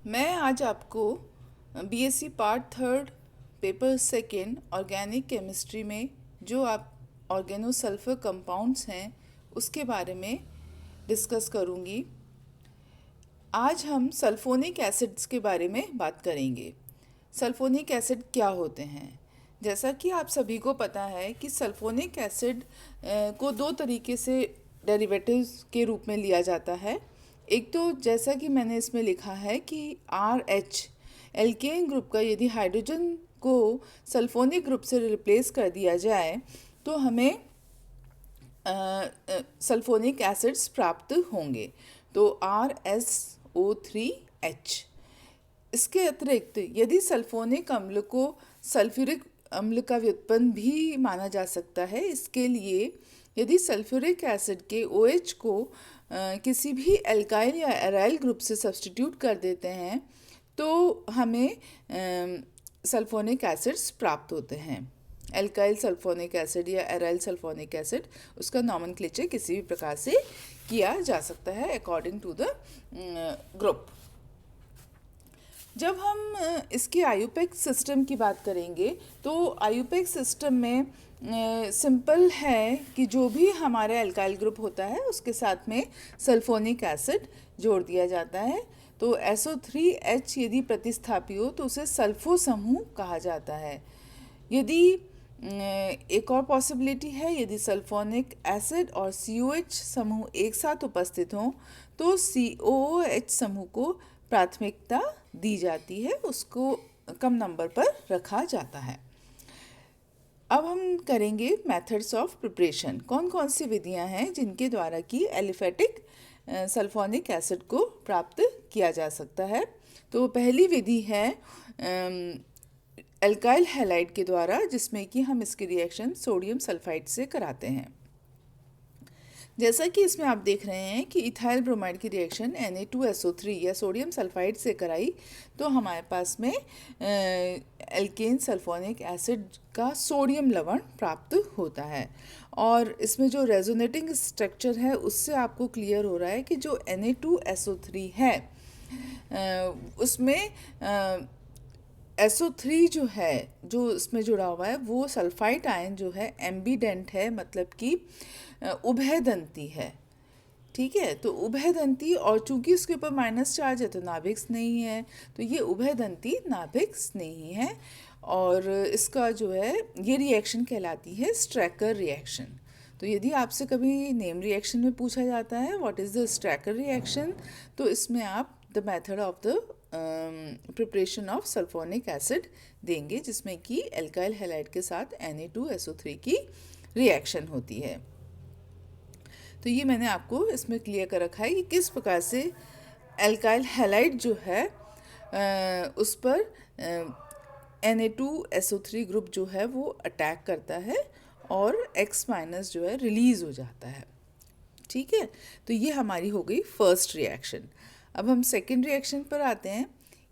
मैं आज आपको BSc part third paper second organic chemistry में जो आप ऑर्गेनोसल्फर कंपाउंड्स हैं उसके बारे में डिस्कस करूंगी। आज हम सल्फोनिक एसिड्स के बारे में बात करेंगे। सल्फोनिक एसिड क्या होते हैं? जैसा कि आप सभी को पता है कि सल्फोनिक एसिड को दो तरीके से डेरिवेटिव्स के रूप में लिया जाता है। एक तो जैसा कि मैंने इसमें लिखा है कि आर एच एल्केन ग्रुप का यदि हाइड्रोजन को सल्फोनिक ग्रुप से रिप्लेस कर दिया जाए तो हमें सल्फोनिक एसिड्स प्राप्त होंगे। तो RSO3H। इसके अतिरिक्त यदि सल्फोनिक अम्ल को सल्फ्यूरिक अम्ल का व्युत्पन्न भी माना जा सकता है, इसके लिए यदि सल्फ्यूरिक एसिड के OH को किसी भी एल्काइल या एराइल ग्रुप से सब्स्टिट्यूट कर देते हैं तो हमें सल्फोनिक एसिड्स प्राप्त होते हैं। एल्काइल सल्फोनिक एसिड या एराइल सल्फोनिक एसिड, उसका नॉमेनक्लेचर किसी भी प्रकार से किया जा सकता है अकॉर्डिंग टू द ग्रुप। जब हम इसके आयुपेक सिस्टम की बात करेंगे तो आयुपेक सिस्टम में सिंपल है कि जो भी हमारा एल्काइल ग्रुप होता है उसके साथ में सल्फोनिक एसिड जोड़ दिया जाता है। तो SO3H यदि प्रतिस्थापी हो तो उसे सल्फो समूह कहा जाता है। यदि एक और पॉसिबिलिटी है, यदि सल्फोनिक एसिड और COH समूह एक साथ उपस्थित हों तो COOH समूह को प्राथमिकता दी जाती है, उसको कम नंबर पर रखा जाता है। अब हम करेंगे मेथड्स ऑफ प्रिपरेशन। कौन कौन सी विधियां हैं जिनके द्वारा कि एलिफेटिक सल्फोनिक एसिड को प्राप्त किया जा सकता है। तो पहली विधि है एल्काइल हैलाइड के द्वारा, जिसमें कि हम इसकी रिएक्शन सोडियम सल्फाइड से कराते हैं। जैसा कि इसमें आप देख रहे हैं कि इथाइल ब्रोमाइड की रिएक्शन Na2SO3 या सोडियम सल्फाइड से कराई तो हमारे पास में एल्केन सल्फोनिक एसिड का सोडियम लवण प्राप्त होता है। और इसमें जो रेजोनेटिंग स्ट्रक्चर है उससे आपको क्लियर हो रहा है कि जो Na2SO3 है उसमें SO3 जो है, जो इसमें जुड़ा हुआ है, वो सल्फाइड आयन जो है एम्बीडेंट है, मतलब कि उभयदंती है। ठीक है, तो उभयदंती, और चूंकि इसके ऊपर माइनस चार्ज है तो नाभिक स्नेही है, तो ये उभयदंती नाभिक स्नेही है। और इसका जो है ये रिएक्शन कहलाती है स्ट्रैकर रिएक्शन। तो यदि आपसे कभी नेम रिएक्शन में पूछा जाता है व्हाट इज़ द स्ट्रैकर रिएक्शन, तो इसमें आप the method of the preparation of sulphonic acid देंगे, जिसमें कि एल्काइल हैलाइड के साथ Na2SO3 की रिएक्शन होती है। तो ये मैंने आपको इसमें क्लियर कर रखा है कि किस प्रकार से एल्काइल हैलाइड जो है उस पर Na2SO3 ग्रुप जो है वो अटैक करता है और X माइनस जो है रिलीज हो जाता है। ठीक है, तो ये हमारी हो गई फर्स्ट रिएक्शन। अब हम सेकेंड रिएक्शन पर आते हैं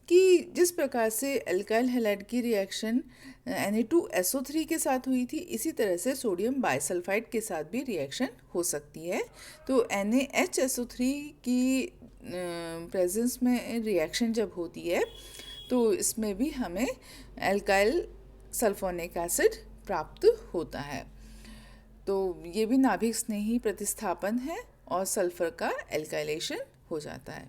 कि जिस प्रकार से एल्काइल हैलाइड की रिएक्शन Na2SO3 के साथ हुई थी, इसी तरह से सोडियम बाइसल्फाइड के साथ भी रिएक्शन हो सकती है। तो NaHSO3 की प्रेजेंस में रिएक्शन जब होती है तो इसमें भी हमें एल्काइल सल्फोनिक एसिड प्राप्त होता है। तो ये भी नाभिक स्नेही प्रतिस्थापन है और सल्फर का एल्काइलेशन हो जाता है।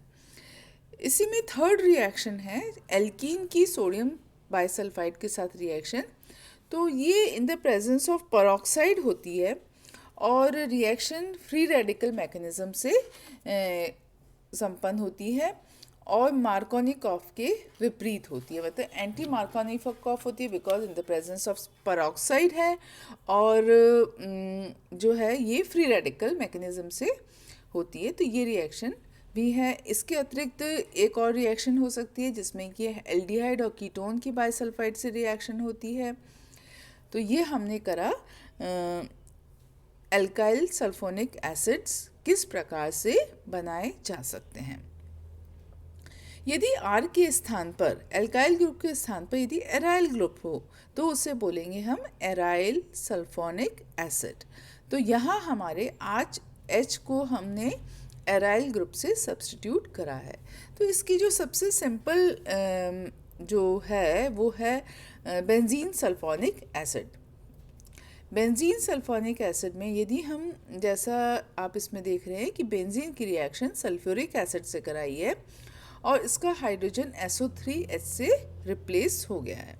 इसी में थर्ड रिएक्शन है एल्कीन की सोडियम बाइसल्फाइड के साथ रिएक्शन। तो ये in the presence of peroxide होती है और रिएक्शन फ्री रेडिकल मैकेनिज्म से संपन्न होती है और मार्कोनिकॉफ के विपरीत होती है, मतलब एंटी मार्कोनिकॉफ होती है, because in the presence of peroxide है और जो है ये फ्री रेडिकल मैकेनिज्म से होती है। तो ये रिएक्शन भी है। इसके अतिरिक्त एक और रिएक्शन हो सकती है जिसमें कि एल्डिहाइड और कीटोन की बाइसल्फाइड से रिएक्शन होती है। तो ये हमने करा एल्काइल सल्फोनिक एसिड्स किस प्रकार से बनाए जा सकते हैं। यदि R के स्थान पर, एल्काइल ग्रुप के स्थान पर यदि एराइल ग्रुप हो तो उसे बोलेंगे हम एराइल सल्फोनिक एसिड। तो यहाँ हमारे आज H को हमने एराइल ग्रुप से सब्स्टिट्यूट करा है। तो इसकी जो सबसे सिंपल जो है वो है benzene sulphonic acid. Benzene sulphonic acid में यदि हम, जैसा आप इसमें देख रहे हैं कि बेंजीन की रिएक्शन सल्फ्यूरिक एसिड से कराई है और इसका हाइड्रोजन SO3H से रिप्लेस हो गया है।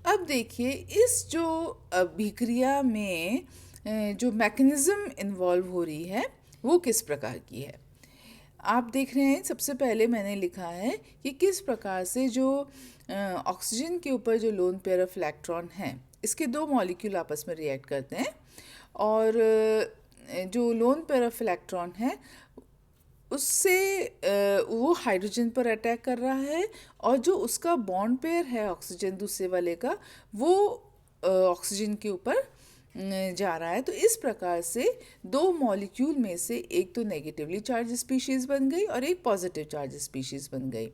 अब देखिए इस जो अभिक्रिया में जो मैकेनिज्म इन्वॉल्व हो रही है वो किस प्रकार की है। आप देख रहे हैं सबसे पहले मैंने लिखा है कि किस प्रकार से जो ऑक्सीजन के ऊपर जो लोन पेयर ऑफ इलेक्ट्रॉन हैं, इसके दो मॉलिक्यूल आपस में रिएक्ट करते हैं और जो लोन पेयर ऑफ इलेक्ट्रॉन है उससे वो हाइड्रोजन पर अटैक कर रहा है और जो उसका बॉन्ड पेयर है ऑक्सीजन दूसरे वाले का वो ऑक्सीजन के ऊपर जा रहा है। तो इस प्रकार से दो मॉलिक्यूल में से एक तो नेगेटिवली चार्ज स्पीशीज़ बन गई और एक पॉजिटिव चार्ज स्पीशीज़ बन गई।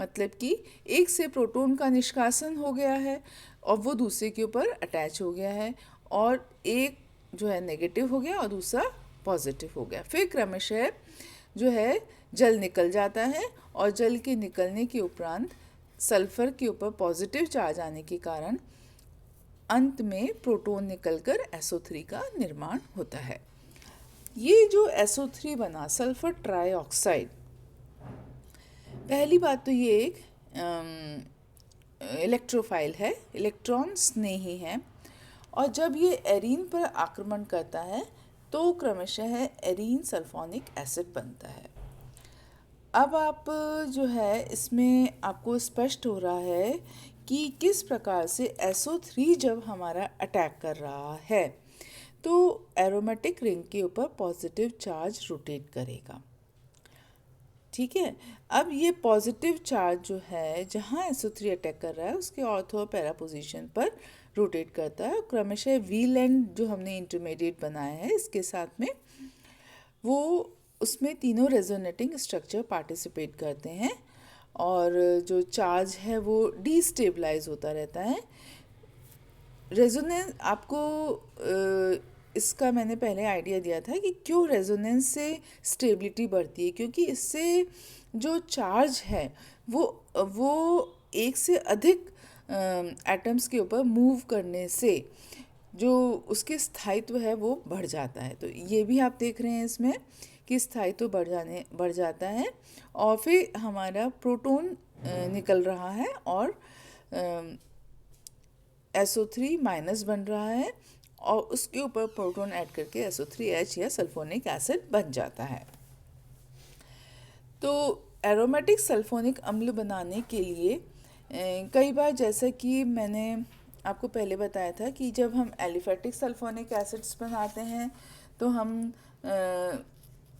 मतलब कि एक से प्रोटॉन का निष्कासन हो गया है और वो दूसरे के ऊपर अटैच हो गया है और एक जो है नेगेटिव हो गया और दूसरा पॉजिटिव हो गया। फिर क्रमशः जो है जल निकल जाता है और जल के निकलने के उपरांत सल्फर के ऊपर पॉजिटिव चार्ज आने के कारण अंत में प्रोटॉन निकलकर SO3 का निर्माण होता है। ये जो SO3 बना सल्फर ट्राइऑक्साइड, पहली बात तो ये एक इलेक्ट्रोफाइल है, इलेक्ट्रॉन स्नेही है और जब ये एरीन पर आक्रमण करता है तो क्रमशः एरीन सल्फोनिक एसिड बनता है। अब आप जो है इसमें आपको स्पष्ट हो रहा है कि किस प्रकार से SO3 जब हमारा अटैक कर रहा है तो एरोमेटिक रिंग के ऊपर पॉजिटिव चार्ज रोटेट करेगा। ठीक है, अब ये पॉजिटिव चार्ज जो है जहाँ SO3 अटैक कर रहा है उसके ऑर्थो और पैरा पोजीशन पर रोटेट करता है। क्रमशः व्हील एंड जो हमने इंटरमीडिएट बनाया है इसके साथ में वो उसमें तीनों रेजोनेटिंग स्ट्रक्चर पार्टिसिपेट करते हैं और जो चार्ज है वो डीस्टेबलाइज होता रहता है। रेजोनेंस आपको इसका मैंने पहले आइडिया दिया था कि क्यों रेजोनेंस से स्टेबिलिटी बढ़ती है, क्योंकि इससे जो चार्ज है वो एक से अधिक एटम्स के ऊपर मूव करने से जो उसके स्थायित्व है वो बढ़ जाता है। तो ये भी आप देख रहे हैं इसमें कि स्थायित्व बढ़ जाता है और फिर हमारा प्रोटॉन निकल रहा है और SO3 माइनस बन रहा है और उसके ऊपर प्रोटॉन ऐड करके SO3H या सल्फोनिक एसिड बन जाता है। तो एरोमेटिक सल्फोनिक अम्ल बनाने के लिए कई बार, जैसा कि मैंने आपको पहले बताया था कि जब हम एलिफेटिक सल्फोनिक एसिड्स बनाते हैं तो हम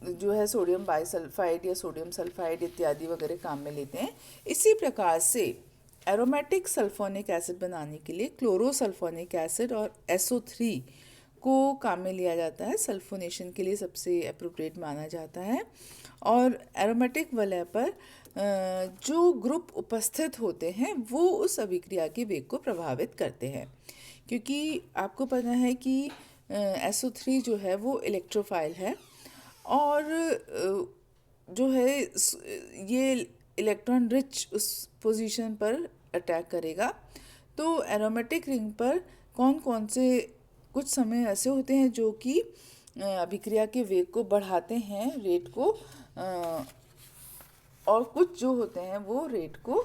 जो है सोडियम बाइसल्फाइड या सोडियम सल्फाइड इत्यादि वगैरह काम में लेते हैं। इसी प्रकार से एरोमेटिक सल्फोनिक एसिड बनाने के लिए क्लोरोसल्फोनिक एसिड और SO3 को काम में लिया जाता है। सल्फोनेशन के लिए सबसे अप्रोप्रिएट माना जाता है और एरोमेटिक वलय पर जो ग्रुप उपस्थित होते हैं वो उस अभिक्रिया के वेग को प्रभावित करते हैं, क्योंकि आपको पता है कि SO3 जो है वो इलेक्ट्रोफाइल है और जो है ये इलेक्ट्रॉन रिच उस पोजीशन पर अटैक करेगा। तो एरोमेटिक रिंग पर कौन कौन से कुछ समय ऐसे होते हैं जो कि अभिक्रिया के वेग को बढ़ाते हैं, रेट को, और कुछ जो होते हैं वो रेट को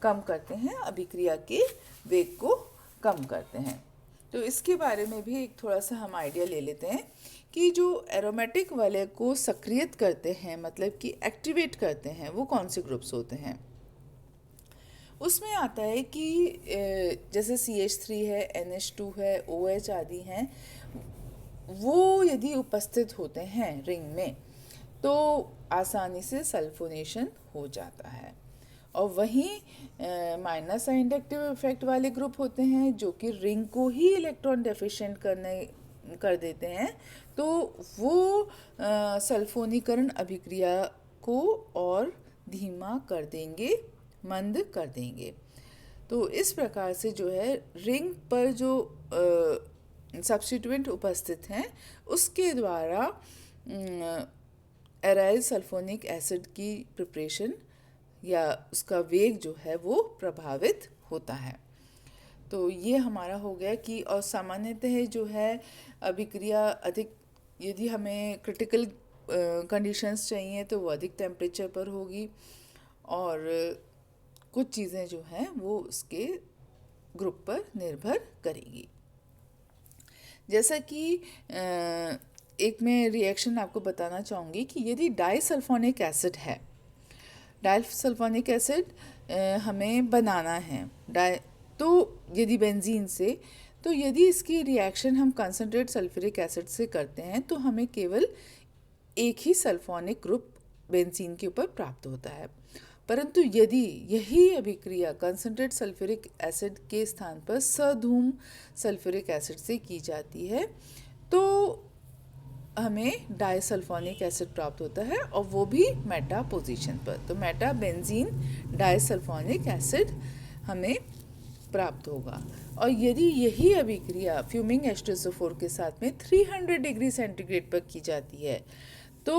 कम करते हैं, अभिक्रिया के वेग को कम करते हैं। तो इसके बारे में भी एक थोड़ा सा हम आइडिया ले लेते हैं कि जो एरोमेटिक वलय को सक्रियत करते हैं, मतलब कि एक्टिवेट करते हैं, वो कौन से ग्रुप्स होते हैं। उसमें आता है कि जैसे CH3 है, NH2 है, OH आदि हैं, वो यदि उपस्थित होते हैं रिंग में तो आसानी से सल्फोनेशन हो जाता है। और वहीं माइनस इंडक्टिव इफेक्ट वाले ग्रुप होते हैं जो कि रिंग को ही इलेक्ट्रॉन डेफिशिएंट कर देते हैं, तो वो सल्फोनीकरण अभिक्रिया को और धीमा कर देंगे, मंद कर देंगे। तो इस प्रकार से जो है रिंग पर जो सब्स्टिट्यूएंट उपस्थित हैं उसके द्वारा एराइल सल्फोनिक एसिड की प्रिपरेशन या उसका वेग जो है वो प्रभावित होता है। तो ये हमारा हो गया कि और सामान्यतः जो है अभिक्रिया अधिक, यदि हमें क्रिटिकल कंडीशंस चाहिए तो वो अधिक टेम्परेचर पर होगी, और कुछ चीज़ें जो हैं वो उसके ग्रुप पर निर्भर करेगी। जैसा कि एक मैं रिएक्शन आपको बताना चाहूँगी कि यदि डाइसल्फोनिक एसिड है, डाइसल्फोनिक एसिड हमें बनाना है तो यदि बेंजीन से, तो यदि इसकी रिएक्शन हम कंसनट्रेट सल्फ्यूरिक एसिड से करते हैं तो हमें केवल एक ही सल्फोनिक ग्रुप बेंजीन के ऊपर प्राप्त होता है। परंतु यदि यही अभिक्रिया कंसनट्रेट सल्फ्यूरिक एसिड के स्थान पर सधूम सल्फ्यूरिक एसिड से की जाती है तो हमें डाइसल्फोनिक एसिड प्राप्त होता है, और वो भी मेटा पोजीशन पर। तो मेटा बेंजीन डाइसल्फोनिक एसिड हमें प्राप्त होगा। और यदि यही अभिक्रिया फ्यूमिंग H2SO4 के साथ में 300 डिग्री सेंटीग्रेड पर की जाती है तो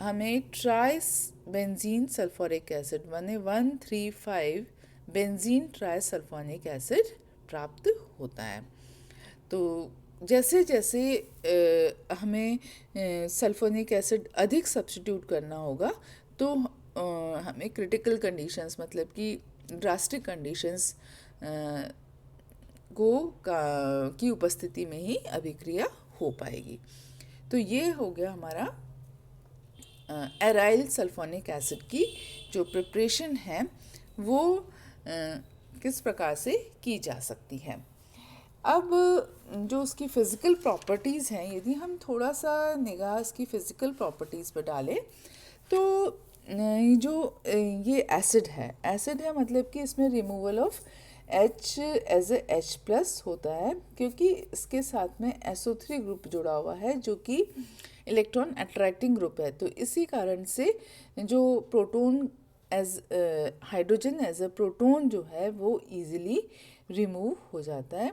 हमें tris benzene sulphuric acid 135 benzene trisulphonic acid प्राप्त होता है। तो जैसे जैसे हमें सल्फोनिक एसिड अधिक सब्स्टिट्यूट करना होगा तो हमें क्रिटिकल कंडीशंस, मतलब कि ड्रास्टिक कंडीशंस की उपस्थिति में ही अभिक्रिया हो पाएगी। तो ये हो गया हमारा एराइल सल्फोनिक एसिड की जो प्रिपरेशन है वो किस प्रकार से की जा सकती है। अब जो उसकी फ़िज़िकल प्रॉपर्टीज़ हैं, यदि हम थोड़ा सा निगाह इसकी फ़िज़िकल प्रॉपर्टीज़ पर डालें तो जो ये एसिड है मतलब कि इसमें removal of H as a H+ होता है, क्योंकि इसके साथ में SO3 ग्रुप जुड़ा हुआ है जो कि इलेक्ट्रॉन अट्रैक्टिंग ग्रुप है। तो इसी कारण से जो proton as hydrogen as a proton जो है वो इजीली रिमूव हो जाता है।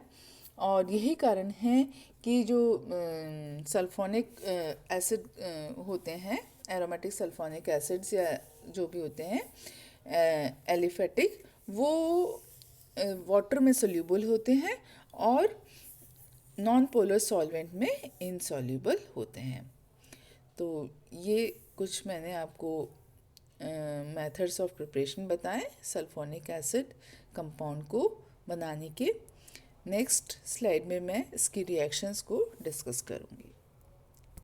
और यही कारण है कि जो सल्फोनिक एसिड होते हैं, एरोमेटिक सल्फोनिक एसिड्स या जो भी होते हैं एलिफेटिक, वो वाटर में सोल्यूबल होते हैं और नॉन पोलर सॉल्वेंट में इनसॉल्यूबल होते हैं। तो ये कुछ मैंने आपको मेथड्स ऑफ प्रिपरेशन बताएं सल्फोनिक एसिड कंपाउंड को बनाने के। नेक्स्ट स्लाइड में मैं इसकी रिएक्शंस को डिस्कस करूँगी।